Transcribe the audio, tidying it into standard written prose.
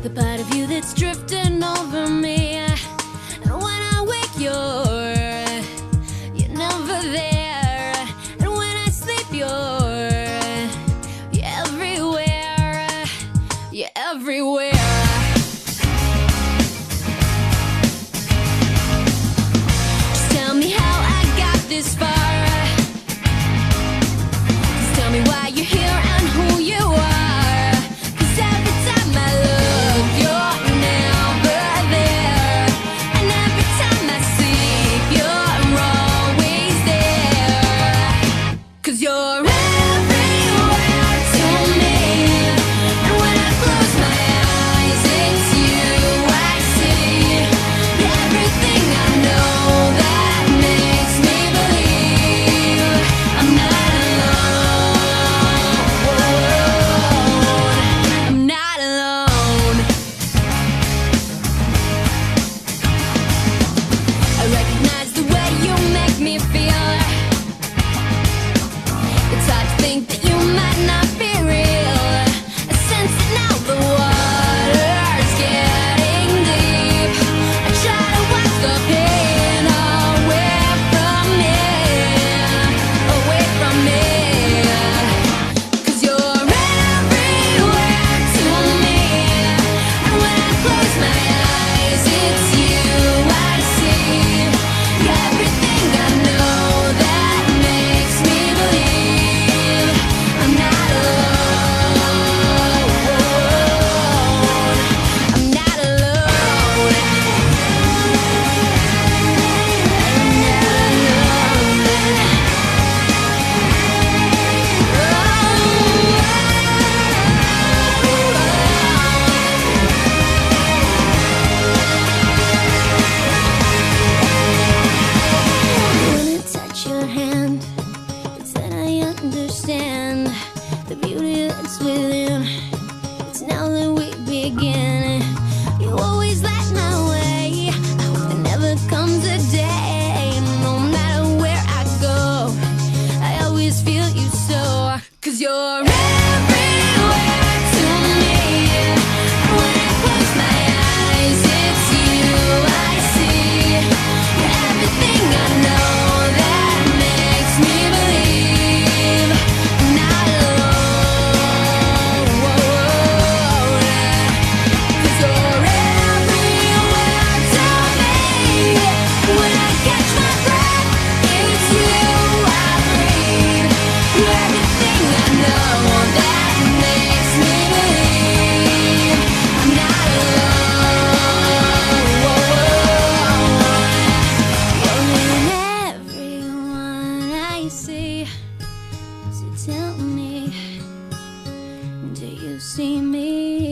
the part of you that's drifting over me. And when I wake, you're never there. And when I sleep, you're everywhere. You're everywhere. Just tell me how I got this far. Just tell me why you're here and who you are. 'Cause every time I look, you're never there. And every time I sleep, you're always there. 'Cause you're everywhere to me. And when I close my eyes, it's you I see. You're everything I know that makes me believe I'm not alone. I'm not alone. I recognize the way you make me feel. It's hard to think that you might not be real. I sense it now, the water's getting deep. I try to wash the pain away from me, away from me. 'Cause you're everywhere to me. And when I close my eyes, it's you I see. You're everything I know that makes me believe I'm not alone. I'm not alone. When I touch your hand, it's then I understand the beauty that's within. It's now that we begin. You always light my way. I hope there never comes a day, no matter where I go, I always feel you so. 'Cause you're everywhere to me. And when I close my eyes, it's you I see. You're everything I know that makes me believe I'm not alone. 'Cause you're everywhere to me. When I catch my breath, it's you I breathe. You're everything I know that makes me believe I'm not alone. You're in everyone I see. So tell me, do you see me?